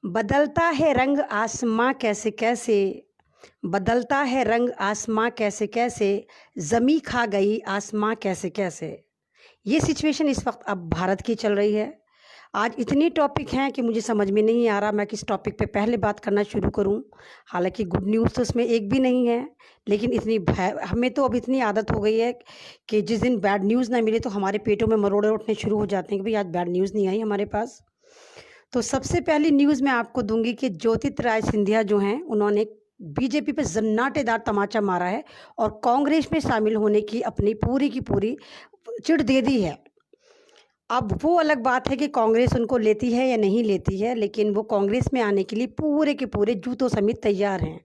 बदलता है रंग आसमां कैसे कैसे, बदलता है रंग आसमां कैसे कैसे, ज़मी खा गई आसमां कैसे कैसे। ये सिचुएशन इस वक्त अब भारत की चल रही है। आज इतनी टॉपिक हैं कि मुझे समझ में नहीं आ रहा मैं किस टॉपिक पे पहले बात करना शुरू करूं। हालांकि गुड न्यूज़ तो उसमें एक भी नहीं है, लेकिन इतनी भय हमें तो अब इतनी आदत हो गई है कि जिस दिन बैड न्यूज़ ना मिले तो हमारे पेटों में मरोड़े उठने शुरू हो जाते हैं कि भाई आज बैड न्यूज़ नहीं आई हमारे पास। तो सबसे पहली न्यूज़ मैं आपको दूंगी कि ज्योतिरादित्य सिंधिया जो हैं उन्होंने बीजेपी पे जन्नाटेदार तमाचा मारा है और कांग्रेस में शामिल होने की अपनी पूरी की पूरी चिढ़ दे दी है। अब वो अलग बात है कि कांग्रेस उनको लेती है या नहीं लेती है, लेकिन वो कांग्रेस में आने के लिए पूरे के पूरे जूतों समेत तैयार हैं।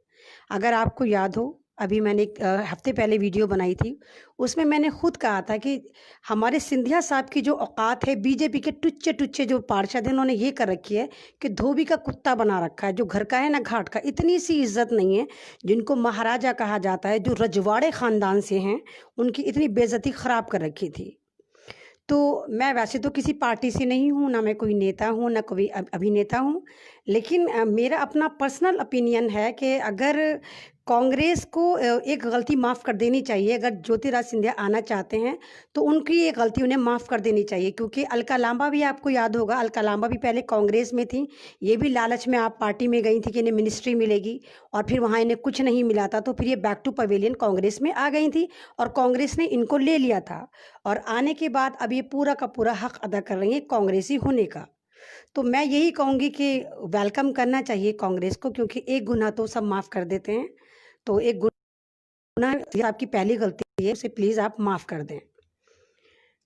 अगर आपको याद हो, अभी मैंने एक हफ्ते पहले वीडियो बनाई थी, उसमें मैंने खुद कहा था कि हमारे सिंधिया साहब की जो औकात है, बीजेपी के टुच्चे टुच्चे जो पार्षद हैं उन्होंने ये कर रखी है कि धोबी का कुत्ता बना रखा है, जो घर का है ना घाट का। इतनी सी इज्जत नहीं है, जिनको महाराजा कहा जाता है, जो रजवाड़े ख़ानदान से हैं, उनकी इतनी बेइज्जती ख़राब कर रखी थी। तो मैं वैसे तो किसी पार्टी से नहीं हूँ, ना मैं कोई नेता हूँ, ना कोई अभिनेता हूँ, लेकिन मेरा अपना पर्सनल ओपिनियन है कि अगर कांग्रेस को एक गलती माफ़ कर देनी चाहिए। अगर ज्योतिरादित्य सिंधिया आना चाहते हैं तो उनकी ये गलती उन्हें माफ़ कर देनी चाहिए, क्योंकि अलका लांबा भी आपको याद होगा, अलका लांबा भी पहले कांग्रेस में थी। ये भी लालच में आप पार्टी में गई थी कि इन्हें मिनिस्ट्री मिलेगी, और फिर वहाँ इन्हें कुछ नहीं मिला था, तो फिर ये बैक टू पवेलियन कांग्रेस में आ गई थी और कांग्रेस ने इनको ले लिया था। और आने के बाद अब ये पूरा का पूरा हक अदा कर रही है कांग्रेसी होने का। तो मैं यही कहूँगी कि वेलकम करना चाहिए कांग्रेस को, क्योंकि एक गुनाह तो सब माफ़ कर देते हैं। तो एक गुनाह, ये आपकी पहली गलती है, उसे प्लीज़ आप माफ़ कर दें।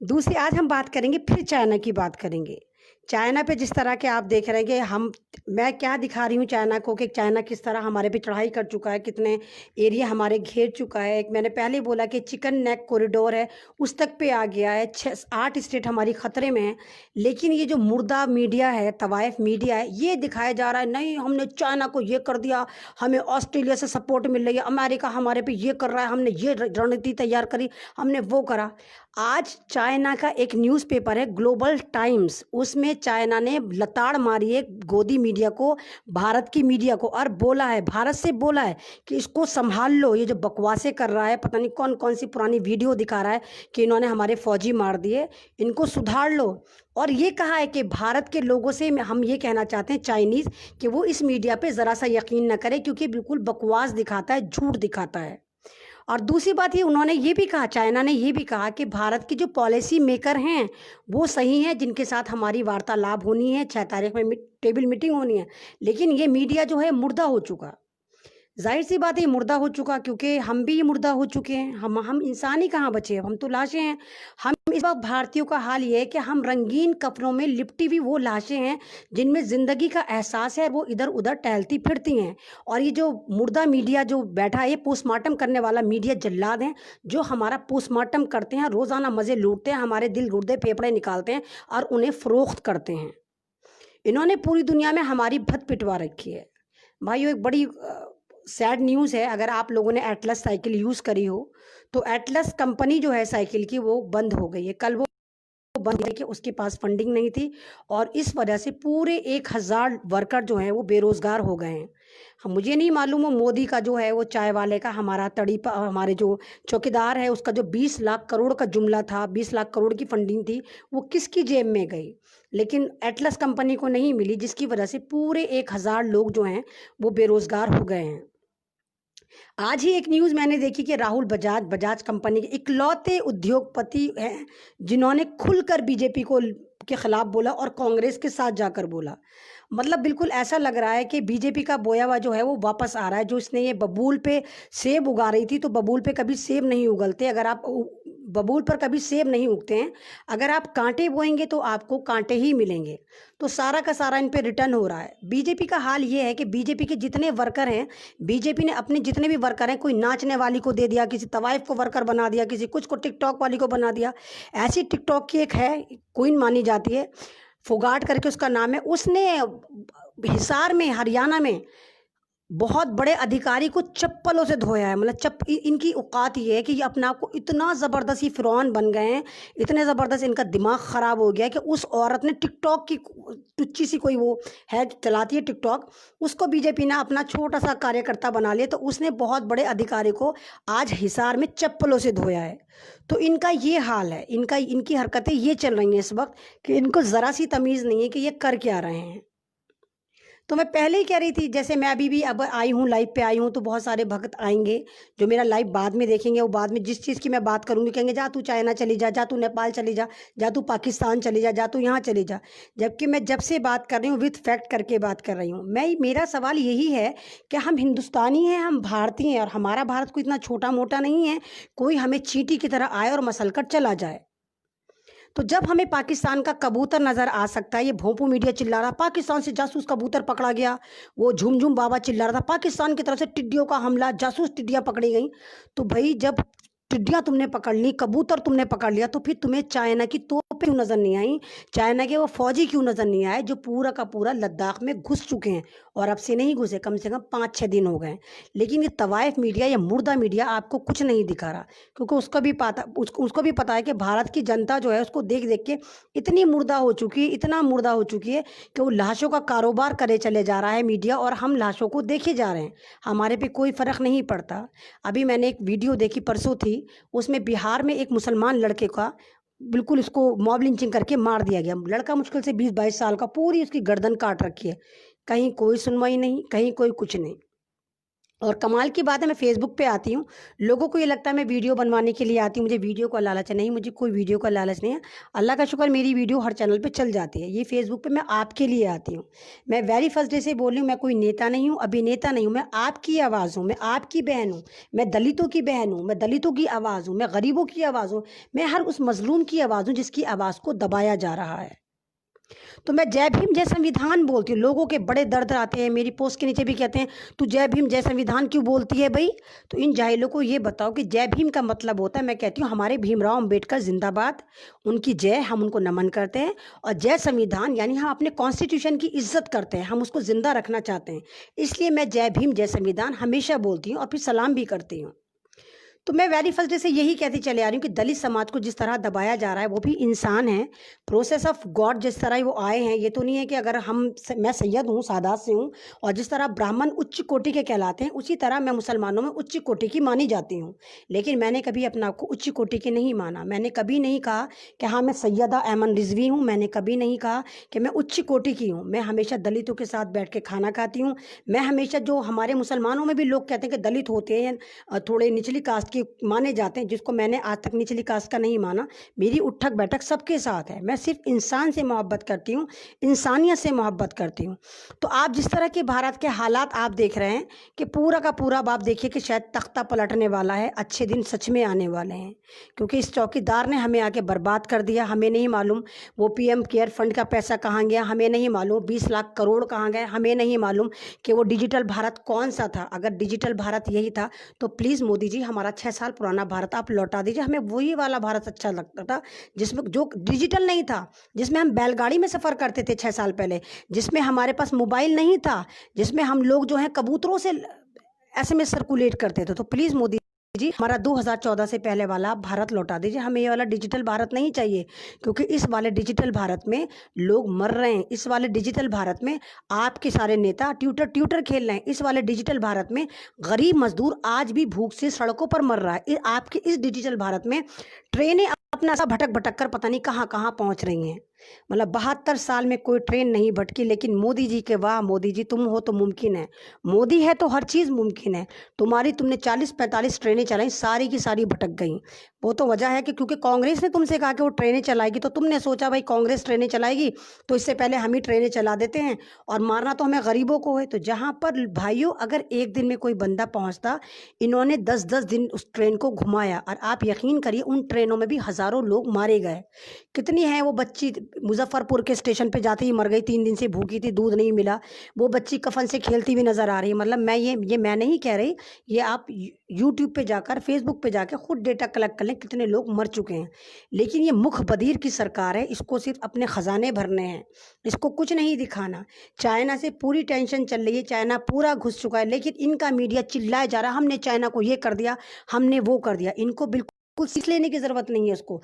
दूसरी, आज हम बात करेंगे फिर चाइना की बात करेंगे। चाइना पे जिस तरह के आप देख रहे हैं कि मैं क्या दिखा रही हूँ चाइना को, कि चाइना किस तरह हमारे पे चढ़ाई कर चुका है, कितने एरिया हमारे घेर चुका है। एक मैंने पहले बोला कि चिकन नेक कॉरिडोर है, उस तक पे आ गया है। 6-8 स्टेट हमारी ख़तरे में है। लेकिन ये जो मुर्दा मीडिया है, तवाइफ मीडिया है, ये दिखाया जा रहा है नहीं हमने चाइना को ये कर दिया, हमें ऑस्ट्रेलिया से सपोर्ट मिल रही है, अमेरिका हमारे पे ये कर रहा है, हमने ये रणनीति तैयार करी, हमने वो करा। आज चाइना का एक न्यूज़पेपर है ग्लोबल टाइम्स, उसमें चाइना ने लताड़ मारी है गोदी मीडिया को, भारत की मीडिया को, और बोला है, भारत से बोला है कि इसको संभाल लो, ये जो बकवासें कर रहा है, पता नहीं कौन कौन सी पुरानी वीडियो दिखा रहा है कि इन्होंने हमारे फौजी मार दिए, इनको सुधार लो। और ये कहा है कि भारत के लोगों से हम ये कहना चाहते हैं चाइनीज़, कि वो इस मीडिया पे ज़रा सा यकीन न करें, क्योंकि बिल्कुल बकवास दिखाता है, झूठ दिखाता है। और दूसरी बात, ये उन्होंने ये भी कहा, चाइना ने ये भी कहा कि भारत के जो पॉलिसी मेकर हैं वो सही हैं, जिनके साथ हमारी वार्तालाप होनी है, 6 तारीख में टेबल मीटिंग होनी है। लेकिन ये मीडिया जो है मुर्दा हो चुका। जाहिर सी बात है ये मुर्दा हो चुका, क्योंकि हम भी ये मुर्दा हो चुके हैं। हम इंसान ही कहाँ बचे हैं, हम तो लाशें हैं। हम इस वक्त भारतीयों का हाल ये है कि हम रंगीन कपड़ों में लिपटी हुई वो लाशें हैं जिनमें ज़िंदगी का एहसास है, वो इधर उधर टहलती फिरती हैं। और ये जो मुर्दा मीडिया जो बैठा है, ये पोस्टमार्टम करने वाला मीडिया जल्लाद हैं, जो हमारा पोस्टमार्टम करते हैं, रोज़ाना मज़े लूटते हैं, हमारे दिल गुर्दे फेफड़े निकालते हैं और उन्हें फ़रोख्त करते हैं। इन्होंने पूरी दुनिया में हमारी भत पिटवा रखी है। भाइयों, एक बड़ी सैड न्यूज़ है, अगर आप लोगों ने एटलस साइकिल यूज़ करी हो तो एटलस कंपनी जो है साइकिल की, वो बंद हो गई है। कल वो बंद है कि उसके पास फंडिंग नहीं थी, और इस वजह से पूरे 1000 वर्कर जो हैं वो बेरोज़गार हो गए हैं। हम, मुझे नहीं मालूम वो मोदी का जो है, वो चाय वाले का, हमारा हमारे जो चौकीदार है, उसका जो 20 लाख करोड़ का जुमला था, 20 लाख करोड़ की फंडिंग थी, वो किसकी जेब में गई? लेकिन एटलस कंपनी को नहीं मिली, जिसकी वजह से पूरे 1000 लोग जो हैं वो बेरोज़गार हो गए हैं। आज ही एक न्यूज़ मैंने देखी कि राहुल बजाज कंपनी के इकलौते उद्योगपति हैं जिन्होंने खुलकर बीजेपी के खिलाफ बोला और कांग्रेस के साथ जाकर बोला। मतलब बिल्कुल ऐसा लग रहा है कि बीजेपी का बोया हुआ जो है वो वापस आ रहा है। जो इसने ये बबूल पे सेब उगा रही थी, तो बबूल पे कभी सेब नहीं उगलते। अगर आप बबूल पर कभी सेब नहीं उगते हैं, अगर आप कांटे बोएंगे तो आपको कांटे ही मिलेंगे। तो सारा का सारा इन पे रिटर्न हो रहा है। बीजेपी का हाल ये है कि बीजेपी के जितने वर्कर हैं, बीजेपी ने अपने जितने भी वर्कर हैं, कोई नाचने वाली को दे दिया, किसी तवाइफ को वर्कर बना दिया, किसी कुछ को टिकटॉक वाली को बना दिया। ऐसी टिकटॉक की एक है, क्वीन मानी जाती है, फोगाट करके उसका नाम है, उसने हिसार में, हरियाणा में बहुत बड़े अधिकारी को चप्पलों से धोया है। मतलब इनकी औकात ये है कि ये अपने आप को इतना ज़बरदस्त ही फ़िरौन बन गए हैं, इतने ज़बरदस्त इनका दिमाग ख़राब हो गया है कि उस औरत ने टिकटॉक की टुच्ची सी कोई वो है चलाती है टिकटॉक, उसको बीजेपी ने अपना छोटा सा कार्यकर्ता बना लिया, तो उसने बहुत बड़े अधिकारी को आज हिसार में चप्पलों से धोया है। तो इनका ये हाल है, इनकी हरकतें ये चल रही हैं इस वक्त कि इनको ज़रा सी तमीज़ नहीं है कि ये कर क्या रहे हैं। तो मैं पहले ही कह रही थी, जैसे मैं अभी भी अब आई हूँ, लाइव पे आई हूँ, तो बहुत सारे भक्त आएंगे जो मेरा लाइव बाद में देखेंगे। वो बाद में जिस चीज़ की मैं बात करूँगी कहेंगे जा तू चाइना चली जा, जा तू नेपाल चली जा, जा तू पाकिस्तान चली जा, जा तू यहाँ चली जा। जबकि मैं जब से बात कर रही हूँ विथ फैक्ट करके बात कर रही हूँ। मेरा सवाल यही है कि हम हिंदुस्तानी हैं, हम भारतीय हैं, और हमारा भारत कोई इतना छोटा मोटा नहीं है कोई हमें चींटी की तरह आए और मसल कर चला जाए। तो जब हमें पाकिस्तान का कबूतर नज़र आ सकता है, ये भोंपू मीडिया चिल्ला रहा पाकिस्तान से जासूस कबूतर पकड़ा गया, वो झुमझुम बाबा चिल्ला रहा था पाकिस्तान की तरफ से टिड्डियों का हमला, जासूस टिड्डियाँ पकड़ी गई। तो भाई जब टिड्डियाँ तुमने पकड़ ली, कबूतर तुमने पकड़ लिया, तो फिर तुम्हें चाइना की तोपें क्यों नज़र नहीं आई, चाइना के वो फौजी क्यों नज़र नहीं आए जो पूरा का पूरा लद्दाख में घुस चुके हैं, और अब से नहीं घुसे, कम से कम 5-6 दिन हो गए। लेकिन ये तवाइफ मीडिया या मुर्दा मीडिया आपको कुछ नहीं दिखा रहा, क्योंकि उसको भी पता है कि भारत की जनता जो है उसको देख देख के इतनी मुर्दा हो चुकी है, इतना मुर्दा हो चुकी है कि वो लाशों का कारोबार करे चले जा रहा है मीडिया, और हम लाशों को देखे जा रहे हैं, हमारे पे कोई फ़र्क नहीं पड़ता। अभी मैंने एक वीडियो देखी, परसों थी, उसमें बिहार में एक मुसलमान लड़के का बिल्कुल उसको मॉब लिंचिंग करके मार दिया गया। लड़का मुश्किल से 20-22 साल का, पूरी उसकी गर्दन काट रखी है, कहीं कोई सुनवाई नहीं, कहीं कोई कुछ नहीं। और कमाल की बात है, मैं फेसबुक पे आती हूँ, लोगों को ये लगता है मैं वीडियो बनवाने के लिए आती हूँ, मुझे वीडियो का लालच है। नहीं, मुझे कोई वीडियो का लालच नहीं है, अल्लाह का शुक्र मेरी वीडियो हर चैनल पे चल जाती है। ये फेसबुक पे मैं आपके लिए आती हूँ। मैं वेरी फर्स्ट डे से बोल रही हूँ, मैं कोई नेता नहीं हूँ, अभिनेता नहीं हूँ, मैं आपकी आवाज़ हूँ, मैं आपकी बहन हूँ, मैं दलितों की बहन हूँ, मैं दलितों की आवाज़ हूँ, मैं गरीबों की आवाज़ हूँ, मैं हर उस मजलूम की आवाज़ हूँ जिसकी आवाज़ को दबाया जा रहा है। तो मैं जय भीम जय संविधान बोलती हूँ। लोगों के बड़े दर्द आते हैं, मेरी पोस्ट के नीचे भी कहते हैं तू जय भीम जय संविधान क्यों बोलती है भाई। तो इन जाहिलों को ये बताओ कि जय भीम का मतलब होता है, मैं कहती हूँ हमारे भीमराव अम्बेडकर जिंदाबाद, उनकी जय, हम उनको नमन करते हैं। और जय संविधान यानी हम अपने कॉन्स्टिट्यूशन की इज्जत करते हैं, हम उसको जिंदा रखना चाहते हैं। इसलिए मैं जय भीम जय संविधान हमेशा बोलती हूँ और फिर सलाम भी करती हूँ। तो मैं वेरी फर्स्ट डे से यही कहती चले आ रही हूँ कि दलित समाज को जिस तरह दबाया जा रहा है, वो भी इंसान है, प्रोसेस ऑफ गॉड, जिस तरह वो आए हैं। ये तो नहीं है कि अगर मैं सैयद हूँ, सादात से हूँ, और जिस तरह ब्राह्मण उच्च कोटि के कहलाते हैं, उसी तरह मैं मुसलमानों में उच्च कोटि की मानी जाती हूँ। लेकिन मैंने कभी अपने आप को उच्च कोटि की नहीं माना। मैंने कभी नहीं कहा कि हाँ मैं सैयदा ऐमन रिजवी हूँ, मैंने कभी नहीं कहा कि मैं उच्च कोटि की हूँ। मैं हमेशा दलितों के साथ बैठ के खाना खाती हूँ। मैं हमेशा, जो हमारे मुसलमानों में भी लोग कहते हैं कि दलित होते हैं, थोड़े निचली कास्ट के माने जाते हैं, जिसको मैंने आज तक निचली कास्ट का नहीं माना। मेरी उठक बैठक सबके साथ है। मैं सिर्फ इंसान से मोहब्बत करती हूँ, इंसानियत से मोहब्बत करती हूँ। तो आप जिस तरह के भारत के हालात आप देख रहे हैं कि पूरा का पूरा, आप देखिए कि शायद तख्ता पलटने वाला है, अच्छे दिन सच में आने वाले हैं, क्योंकि इस चौकीदार ने हमें आके बर्बाद कर दिया। हमें नहीं मालूम वो पीएम केयर फंड का पैसा कहाँ गया, हमें नहीं मालूम 20 लाख करोड़ कहाँ गए, हमें नहीं मालूम कि वो डिजिटल भारत कौन सा था। अगर डिजिटल भारत यही था तो प्लीज़ मोदी जी हमारा 6 साल पुराना भारत आप लौटा दीजिए। हमें वही वाला भारत अच्छा लगता था जिसमें जो डिजिटल नहीं था, जिसमें हम बैलगाड़ी में सफ़र करते थे 6 साल पहले, जिसमें हमारे पास मोबाइल नहीं था, जिसमें हम लोग जो है कबूतरों से एसएमएस सर्कुलेट करते थे। तो प्लीज़ मोदी जी हमारा 2014 से पहले वाला भारत लौटा दीजिए। हमें ये वाला डिजिटल भारत नहीं चाहिए, क्योंकि इस वाले डिजिटल भारत में लोग मर रहे हैं। इस वाले डिजिटल भारत में आपके सारे नेता ट्यूटर खेल रहे हैं। इस वाले डिजिटल भारत में गरीब मजदूर आज भी भूख से सड़कों पर मर रहा है। आपके इस डिजिटल भारत में ट्रेनें अपना सा भटक भटक कर पता नहीं कहाँ कहाँ पहुँच रही हैं। मतलब 72 साल में कोई ट्रेन नहीं भटकी। लेकिन मोदी जी के, वाह मोदी जी, तुम हो तो मुमकिन है। मोदी है तो हर चीज़ मुमकिन है। तुमने 40-45 ट्रेनें चलाई, सारी की सारी भटक गई। वो तो वजह है कि क्योंकि कांग्रेस ने तुमसे कहा कि वो ट्रेनें चलाएगी, तो तुमने सोचा भाई कांग्रेस ट्रेनें चलाएगी तो इससे पहले हम ही ट्रेनें चला देते हैं, और मारना तो हमें गरीबों को है। तो जहाँ पर भाइयों अगर एक दिन में कोई बंदा पहुँचता, इन्होंने 10-10 दिन उस ट्रेन को घुमाया, और आप यकीन करिए उन ट्रेनों में भी हज़ारों लोग मारे गए। कितनी है वो बच्ची मुजफ्फरपुर के स्टेशन पे जाते ही मर गई, 3 दिन से भूखी थी, दूध नहीं मिला। वो बच्ची कफन से खेलती हुई नज़र आ रही है। मतलब मैं ये मैं नहीं कह रही, ये आप यूट्यूब पे जाकर, फेसबुक पे जाकर खुद डेटा कलेक्ट कर लें कितने लोग मर चुके हैं। लेकिन ये मुख बधिर की सरकार है, इसको सिर्फ अपने खजाने भरने हैं, इसको कुछ नहीं दिखाना। चाइना से पूरी टेंशन चल रही है, चाइना पूरा घुस चुका है, लेकिन इनका मीडिया चिल्लाया जा रहा है हमने चाइना को ये कर दिया, हमने वो कर दिया। इनको बिल्कुल सीख लेने की ज़रूरत नहीं है उसको,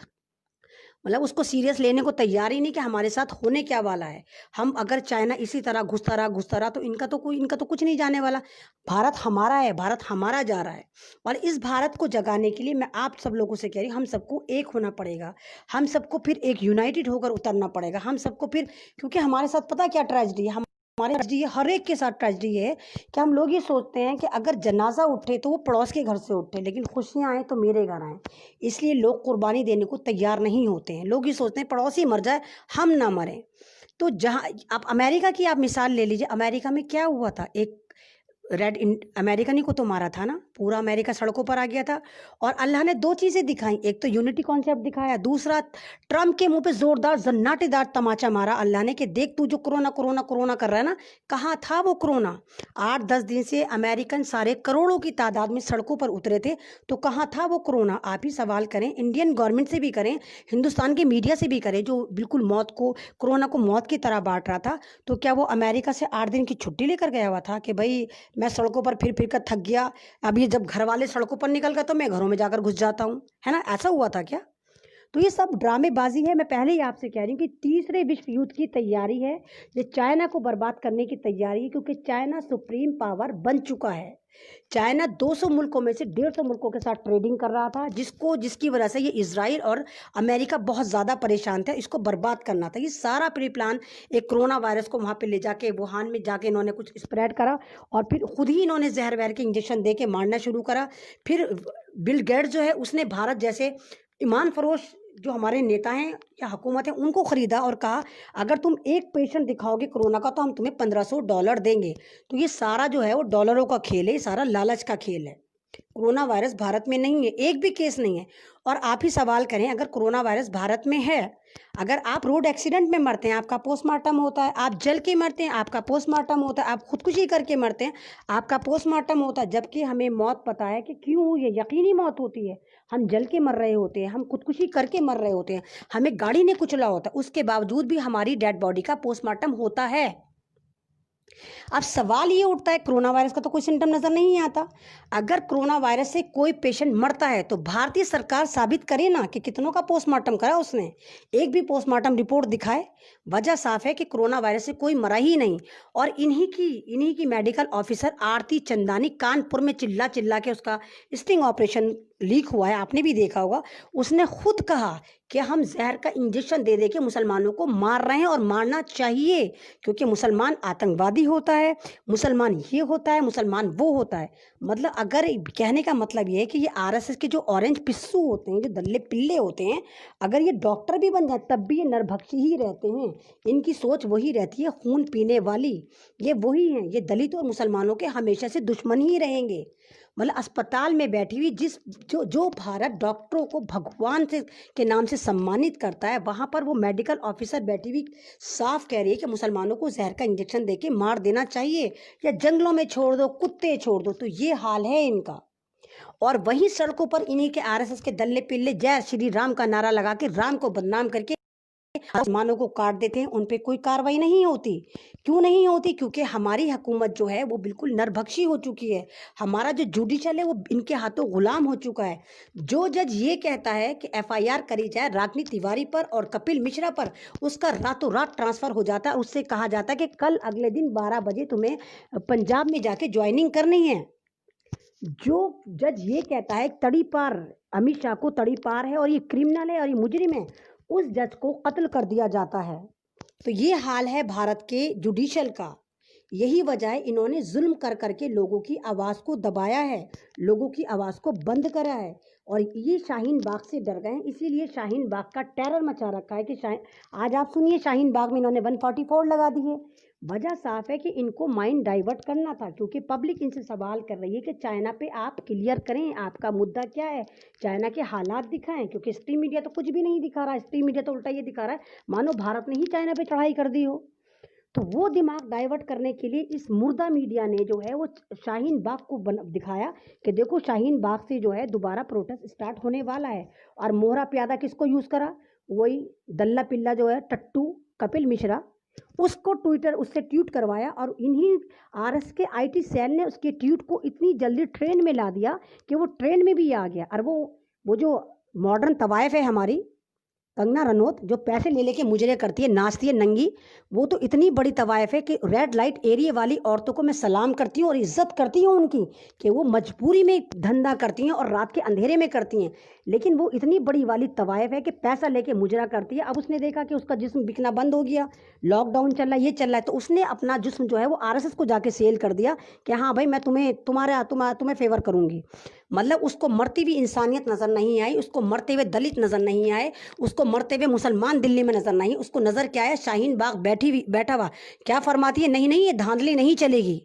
मतलब उसको सीरियस लेने को तैयार ही नहीं कि हमारे साथ होने क्या वाला है। हम अगर चाइना इसी तरह घुसता रहा तो इनका तो कुछ नहीं जाने वाला। भारत हमारा है, भारत हमारा जा रहा है। और इस भारत को जगाने के लिए मैं आप सब लोगों से कह रही हूँ, हम सबको एक होना पड़ेगा, हम सबको फिर एक यूनाइटेड होकर उतरना पड़ेगा, हम सबको फिर, क्योंकि हमारे साथ पता क्या ट्रेजेडी है, हमारे ट्रेजेडी हर एक के साथ ट्रेजेडी है कि हम लोग ये सोचते हैं कि अगर जनाजा उठे तो वो पड़ोस के घर से उठे, लेकिन खुशियाँ आए तो मेरे घर आए। इसलिए लोग कुर्बानी देने को तैयार नहीं होते हैं। लोग ये सोचते हैं पड़ोसी मर जाए हम ना मरें। तो जहाँ आप अमेरिका की आप मिसाल ले लीजिए, अमेरिका में क्या हुआ था, एक अमेरिकन ही को तो मारा था ना, पूरा अमेरिका सड़कों पर आ गया था। और अल्लाह ने दो चीज़ें दिखाई, एक तो यूनिटी कॉन्सेप्ट दिखाया, दूसरा ट्रम्प के मुंह पे जोरदार जन्नाटेदार तमाचा मारा अल्लाह ने कि देख तू जो कोरोना कोरोना कोरोना कर रहा है ना, कहाँ था वो कोरोना। 8-10 दिन से अमेरिकन सारे करोड़ों की तादाद में सड़कों पर उतरे थे, तो कहाँ था वो कोरोना। आप ही सवाल करें, इंडियन गवर्नमेंट से भी करें, हिंदुस्तान के मीडिया से भी करें, जो बिल्कुल मौत को, कोरोना को मौत की तरह बांट रहा था। तो क्या वो अमेरिका से 8 दिन की छुट्टी लेकर गया हुआ था कि भाई मैं सड़कों पर फिर कर थक गया, अब ये जब घर वाले सड़कों पर निकल गए तो मैं घरों में जाकर घुस जाता हूँ, है ना? ऐसा हुआ था क्या? तो ये सब ड्रामेबाजी है। मैं पहले ही आपसे कह रही हूँ कि तीसरे विश्व युद्ध की तैयारी है, ये चाइना को बर्बाद करने की तैयारी है, क्योंकि चाइना सुप्रीम पावर बन चुका है। चाइना 200 मुल्कों में से 150 मुल्कों के साथ ट्रेडिंग कर रहा था, जिसकी वजह से ये इजराइल और अमेरिका बहुत ज़्यादा परेशान थे, इसको बर्बाद करना था। ये सारा प्री प्लान, एक कोरोना वायरस को वहाँ पे ले जाके वुहान में जाके इन्होंने कुछ स्प्रेड करा, और फिर खुद ही इन्होंने जहर वहर के इंजेक्शन दे के मारना शुरू करा। फिर बिल गेट्स जो है उसने भारत जैसे ईमान फरोश जो हमारे नेता हैं या हुकूमत है उनको ख़रीदा और कहा अगर तुम एक पेशेंट दिखाओगे कोरोना का तो हम तुम्हें $1500 देंगे। तो ये सारा जो है वो डॉलरों का खेल है, ये सारा लालच का खेल है। कोरोना वायरस भारत में नहीं है, एक भी केस नहीं है। और आप ही सवाल करें, अगर कोरोना वायरस भारत में है, अगर आप रोड एक्सीडेंट में मरते हैं आपका पोस्टमार्टम होता है, आप जल के मरते हैं आपका पोस्टमार्टम होता है, आप खुदकुशी करके मरते हैं आपका पोस्टमार्टम होता है, जबकि हमें मौत पता है कि क्यों हुई है, यकीनी मौत होती है। हम जल के मर रहे होते हैं, हम खुदकुशी करके मर रहे होते हैं, हमें गाड़ी ने कुचला होता है, उसके बावजूद भी हमारी डेड बॉडी का पोस्टमार्टम होता है। अब सवाल ये उठता है, कोरोना वायरस का तो कोई सिम्टम नज़र नहीं आता। अगर कोरोना वायरस से कोई पेशेंट मरता है तो भारतीय सरकार साबित करे ना कि कितनों का पोस्टमार्टम करा उसने, एक भी पोस्टमार्टम रिपोर्ट दिखाए। वजह साफ है कि कोरोना वायरस से कोई मरा ही नहीं। और इन्हीं की मेडिकल ऑफिसर आरती चंदानी कानपुर में चिल्ला चिल्ला के, उसका स्टिंग ऑपरेशन लीक हुआ है, आपने भी देखा होगा, उसने खुद कहा कि हम जहर का इंजेक्शन दे दे के मुसलमानों को मार रहे हैं और मारना चाहिए, क्योंकि मुसलमान आतंकवादी होता है, मुसलमान ये होता है, मुसलमान वो होता है। मतलब अगर कहने का मतलब ये है कि ये आरएसएस के जो ऑरेंज पिस्सू होते हैं, जो दल्ले पिल्ले होते हैं, अगर ये डॉक्टर भी बन जाए तब भी ये नरभक्षी ही रहते हैं। इनकी सोच वही रहती है, खून पीने वाली, ये वही हैं। ये दलित और मुसलमानों के हमेशा से दुश्मन ही रहेंगे। मतलब अस्पताल में बैठी हुई जो भारत डॉक्टरों को भगवान से के नाम से सम्मानित करता है, वहाँ पर वो मेडिकल ऑफिसर बैठी हुई साफ कह रही है कि मुसलमानों को जहर का इंजेक्शन देके मार देना चाहिए या जंगलों में छोड़ दो, कुत्ते छोड़ दो। तो ये हाल है इनका। और वहीं सड़कों पर इन्हीं के आरएसएस के दल्ले पिल्ले जय श्री राम का नारा लगा के राम को बदनाम करके मुसलमानों को काट देते हैं, उन पे कोई कार्रवाई नहीं होती। क्यों नहीं होती? क्योंकि हमारी हुकूमत जो है वो बिल्कुल नरभक्षी हो चुकी है। हमारा जो जुडिशल है वो इनके हाथों गुलाम हो चुका है। जो जज ये कहता है कि एफआईआर करी जाए रागिनी तिवारी पर और कपिल मिश्रा पर, उसका रातों रात ट्रांसफ़र हो जाता है। उससे कहा जाता है कि कल अगले दिन 12 बजे तुम्हें पंजाब में जाके ज्वाइनिंग करनी है। जो जज ये कहता है तड़ी पार, अमित शाह को तड़ी पार है और ये क्रिमिनल है और ये मुजरिम है, उस जज को कत्ल कर दिया जाता है। तो ये हाल है भारत के जुडिशल का। यही वजह है इन्होंने जुल्म कर करके लोगों की आवाज़ को दबाया है, लोगों की आवाज़ को बंद करा है। और ये शाहीन बाग से डर गए हैं, इसीलिए शाहीन बाग का टेरर मचा रखा है कि आज आप सुनिए शाहीन बाग में इन्होंने 144 लगा दिए। वजह साफ है कि इनको माइंड डाइवर्ट करना था, क्योंकि पब्लिक इनसे सवाल कर रही है कि चाइना पे आप क्लियर करें, आपका मुद्दा क्या है, चाइना के हालात दिखाएं। क्योंकि स्ट्रीम मीडिया तो कुछ भी नहीं दिखा रहा है, स्ट्रीम मीडिया तो उल्टा ये दिखा रहा है मानो भारत ने ही चाइना पे चढ़ाई कर दी हो। तो वो दिमाग डाइवर्ट करने के लिए इस मुर्दा मीडिया ने जो है वो शाहीन बाग को दिखाया कि देखो शाहीन बाग से जो है दोबारा प्रोटेस्ट स्टार्ट होने वाला है। और मोहरा प्यादा किसको यूज़ करा? वही दल्ला पिल्ला जो है टट्टू कपिल मिश्रा, उसको ट्विटर उससे ट्वीट करवाया और इन्हीं आरएस के आईटी सेल ने उसके ट्वीट को इतनी जल्दी ट्रेंड में ला दिया कि वो ट्रेंड में भी आ गया। और वो जो मॉडर्न तवायफ है हमारी कंगना रनौत, जो पैसे ले लेके मुजरे करती है, नाचती है नंगी, वो तो इतनी बड़ी तवायफ है कि रेड लाइट एरिया वाली औरतों को मैं सलाम करती हूँ और इज्जत करती हूँ उनकी कि वो मजबूरी में धंधा करती हैं और रात के अंधेरे में करती हैं। लेकिन वो इतनी बड़ी वाली तवायफ है कि पैसा लेके मुजरा करती है। अब उसने देखा कि उसका जिस्म बिकना बंद हो गया, लॉकडाउन चल रहा है, ये चल रहा है, तो उसने अपना जिस्म जो है वो आरएसएस को जाके सेल कर दिया कि हाँ भाई मैं तुम्हें फेवर करूँगी। मतलब उसको मरती हुई इंसानियत नज़र नहीं आई, उसको मरते हुए दलित नज़र नहीं आए, उसको मरते हुए मुसलमान दिल्ली में नज़र नहीं, उसको नज़र क्या है? शाहीन बाग बैठा हुआ क्या फरमाती है? नहीं नहीं, ये धांधली नहीं चलेगी।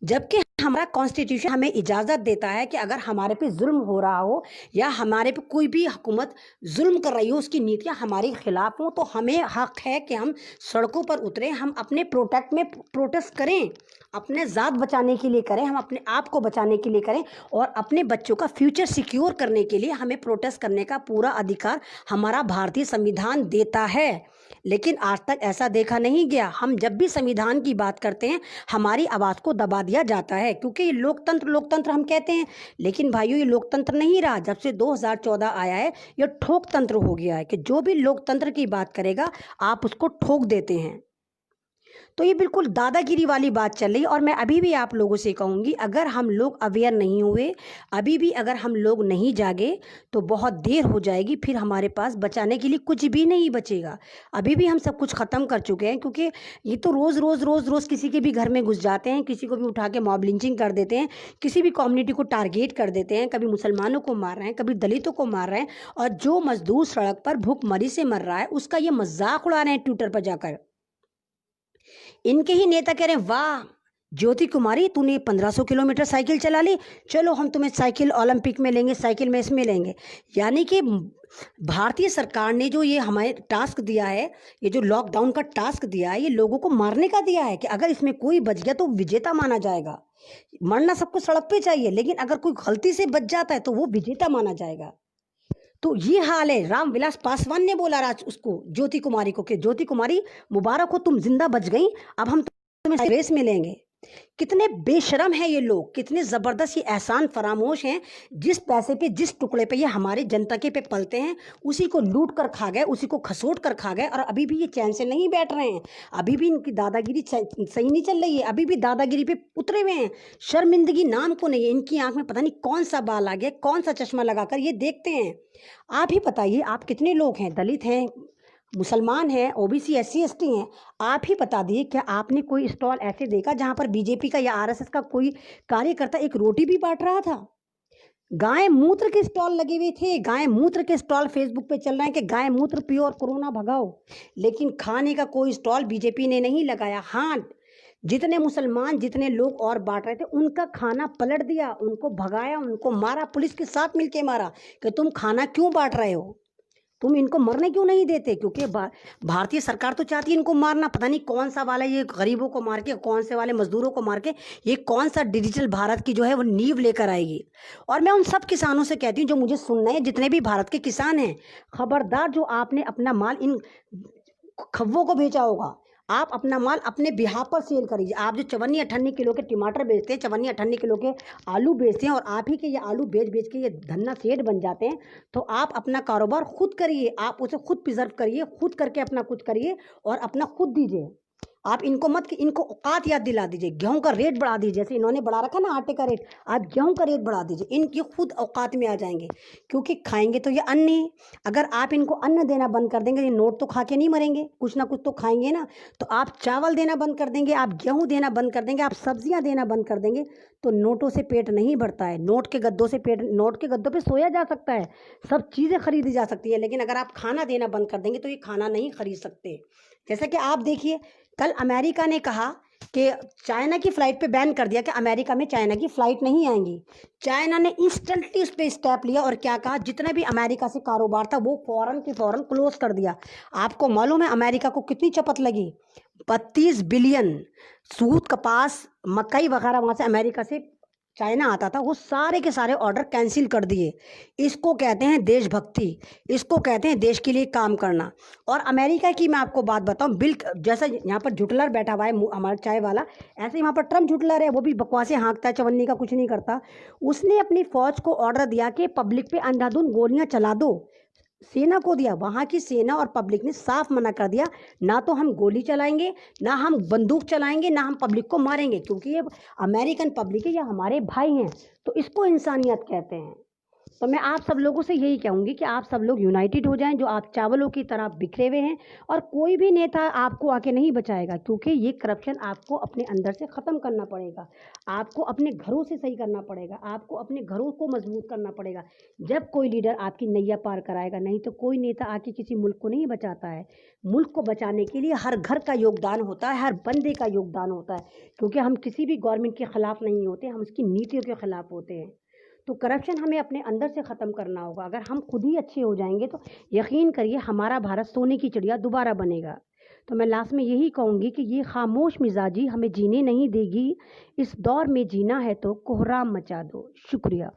जबकि हमारा कॉन्स्टिट्यूशन हमें इजाज़त देता है कि अगर हमारे पे जुल्म हो रहा हो या हमारे पे कोई भी हुकूमत जुल्म कर रही हो, उसकी नीतियां हमारे खिलाफ हों, तो हमें हक है कि हम सड़कों पर उतरें, हम अपने प्रोटेस्ट करें, अपने ज़ात बचाने के लिए करें, हम अपने आप को बचाने के लिए करें और अपने बच्चों का फ्यूचर सिक्योर करने के लिए हमें प्रोटेस्ट करने का पूरा अधिकार हमारा भारतीय संविधान देता है। लेकिन आज तक ऐसा देखा नहीं गया। हम जब भी संविधान की बात करते हैं हमारी आवाज़ को दबा दिया जाता है, क्योंकि ये लोकतंत्र हम कहते हैं, लेकिन भाइयों ये लोकतंत्र नहीं रहा। जब से 2014 आया है ये ठोक तंत्र हो गया है कि जो भी लोकतंत्र की बात करेगा आप उसको ठोक देते हैं। तो ये बिल्कुल दादागिरी वाली बात चल रही। और मैं अभी भी आप लोगों से कहूँगी, अगर हम लोग अवेयर नहीं हुए, अभी भी अगर हम लोग नहीं जागे तो बहुत देर हो जाएगी, फिर हमारे पास बचाने के लिए कुछ भी नहीं बचेगा। अभी भी हम सब कुछ ख़त्म कर चुके हैं, क्योंकि ये तो रोज़ किसी के भी घर में घुस जाते हैं, किसी को भी उठा के मॉब लिंचिंग कर देते हैं, किसी भी कम्युनिटी को टारगेट कर देते हैं, कभी मुसलमानों को मार रहे हैं, कभी दलितों को मार रहे हैं, और जो मजदूर सड़क पर भूखमरी से मर रहा है उसका ये मजाक उड़ा रहे हैं ट्विटर पर जाकर। इनके ही नेता कह रहे हैं वाह ज्योति कुमारी तूने 1500 किलोमीटर साइकिल चला ली, चलो हम तुम्हें साइकिल ओलंपिक में लेंगे, साइकिल में इसमें लेंगे। यानी कि भारतीय सरकार ने जो ये हमें टास्क दिया है, ये जो लॉकडाउन का टास्क दिया है, ये लोगों को मारने का दिया है कि अगर इसमें कोई बच गया तो विजेता माना जाएगा। मरना सबको सड़क पे चाहिए, लेकिन अगर कोई गलती से बच जाता है तो वो विजेता माना जाएगा। तो ये हाल है। रामविलास पासवान ने बोला राज उसको ज्योति कुमारी को कि ज्योति कुमारी मुबारक हो, तुम जिंदा बच गई, अब हम तुम्हें रेस में लेंगे। कितने बेशरम है ये लोग, कितने ज़बरदस्त ये एहसान फरामोश हैं। जिस पैसे पे, जिस टुकड़े पे ये हमारे जनता के पे पलते हैं, उसी को लूट कर खा गए, उसी को खसोट कर खा गए, और अभी भी ये चैन से नहीं बैठ रहे हैं। अभी भी इनकी दादागिरी सही नहीं चल रही है, अभी भी दादागिरी पे उतरे हुए हैं। शर्मिंदगी नाम को नहीं है इनकी आंख में, पता नहीं कौन सा बाल आ गया, कौन सा चश्मा लगाकर ये देखते हैं। आप ही बताइए, आप कितने लोग हैं, दलित हैं, मुसलमान हैं, ओबीसी, एससी, एसटी हैं, आप ही बता दिए क्या आपने कोई स्टॉल ऐसे देखा जहां पर बीजेपी का या आरएसएस का कोई कार्यकर्ता एक रोटी भी बांट रहा था? गाय मूत्र के स्टॉल लगे हुए थे, गाय मूत्र के स्टॉल फेसबुक पे चल रहे हैं कि गाय मूत्र पियो और कोरोना भगाओ, लेकिन खाने का कोई स्टॉल बीजेपी ने नहीं लगाया। हाँ, जितने मुसलमान, जितने लोग और बांट रहे थे उनका खाना पलट दिया, उनको भगाया, उनको मारा, पुलिस के साथ मिलके मारा कि तुम खाना क्यों बांट रहे हो, तुम इनको मरने क्यों नहीं देते? क्योंकि भारतीय सरकार तो चाहती है इनको मारना। पता नहीं कौन सा वाला ये गरीबों को मार के, कौन से वाले मजदूरों को मार के ये कौन सा डिजिटल भारत की जो है वो नींव लेकर आएगी। और मैं उन सब किसानों से कहती हूँ जो मुझे सुन रहे हैं, जितने भी भारत के किसान हैं, खबरदार, जो आपने अपना माल इन खव्वों को बेचा होगा, आप अपना माल अपने बिहार पर सेल करिए। आप जो 54-58 किलो के टमाटर बेचते हैं, 54-58 किलो के आलू बेचते हैं, और आप ही के ये आलू बेच बेच के ये धन्ना सेठ बन जाते हैं, तो आप अपना कारोबार खुद करिए, आप उसे खुद प्रिजर्व करिए, खुद करके अपना कुछ करिए और अपना खुद दीजिए। आप इनको मत कि इनको औकात याद दिला दीजिए। गेहूं का रेट बढ़ा दीजिए, जैसे इन्होंने बढ़ा रखा ना आटे का रेट, आप गेहूं का रेट बढ़ा दीजिए, इनकी खुद औकात में आ जाएंगे, क्योंकि खाएंगे तो ये अन्न ही। अगर आप इनको अन्न देना बंद कर देंगे, ये नोट तो खा के नहीं मरेंगे, कुछ ना कुछ तो खाएंगे ना। तो आप चावल देना बंद कर देंगे, आप गेहूँ देना बंद कर देंगे, आप सब्जियाँ देना बंद कर देंगे, तो नोटों से पेट नहीं भरता है। नोट के गद्दों से पेट, नोट के गद्दों पे सोया जा सकता है, सब चीज़ें खरीदी जा सकती है, लेकिन अगर आप खाना देना बंद कर देंगे तो ये खाना नहीं खरीद सकते। जैसा कि आप देखिए, कल अमेरिका ने कहा कि चाइना की फ़्लाइट पे बैन कर दिया कि अमेरिका में चाइना की फ़्लाइट नहीं आएंगी। चाइना ने इंस्टेंटली उस पर स्टेप लिया और क्या कहा, जितना भी अमेरिका से कारोबार था वो फ़ौरन के फ़ौरन क्लोज कर दिया। आपको मालूम है अमेरिका को कितनी चपत लगी? 32 बिलियन सूद, कपास, मकई वगैरह वहाँ से अमेरिका से चाइना आता था, वो सारे के सारे ऑर्डर कैंसिल कर दिए। इसको कहते हैं देशभक्ति, इसको कहते हैं देश के लिए काम करना। और अमेरिका की मैं आपको बात बताऊं, बिल जैसा यहाँ पर जुटलर बैठा हुआ है हमारा चाय वाला, ऐसे ही वहाँ पर ट्रम्प जुटलर है, वो भी बकवासें हाँकता है, चवन्नी का कुछ नहीं करता। उसने अपनी फौज को ऑर्डर दिया कि पब्लिक पे अंधाधुंध गोलियां चला दो, सेना को दिया। वहाँ की सेना और पब्लिक ने साफ मना कर दिया, ना तो हम गोली चलाएंगे, ना हम बंदूक चलाएंगे, ना हम पब्लिक को मारेंगे, क्योंकि ये अमेरिकन पब्लिक है, ये हमारे भाई हैं। तो इसको इंसानियत कहते हैं। तो मैं आप सब लोगों से यही कहूँगी कि आप सब लोग यूनाइटेड हो जाएं, जो आप चावलों की तरह बिखरे हुए हैं, और कोई भी नेता आपको आके नहीं बचाएगा, क्योंकि ये करप्शन आपको अपने अंदर से ख़त्म करना पड़ेगा। आपको अपने घरों से सही करना पड़ेगा, आपको अपने घरों को मजबूत करना पड़ेगा, जब कोई लीडर आपकी नैया पार कराएगा। नहीं तो कोई नेता आके किसी मुल्क को नहीं बचाता है। मुल्क को बचाने के लिए हर घर का योगदान होता है, हर बंदे का योगदान होता है, क्योंकि हम किसी भी गवर्नमेंट के ख़िलाफ़ नहीं होते, हम उसकी नीतियों के ख़िलाफ़ होते हैं। तो करप्शन हमें अपने अंदर से ख़त्म करना होगा। अगर हम खुद ही अच्छे हो जाएंगे तो यकीन करिए हमारा भारत सोने की चिड़िया दोबारा बनेगा। तो मैं लास्ट में यही कहूँगी कि ये खामोश मिजाजी हमें जीने नहीं देगी। इस दौर में जीना है तो कोहराम मचा दो। शुक्रिया।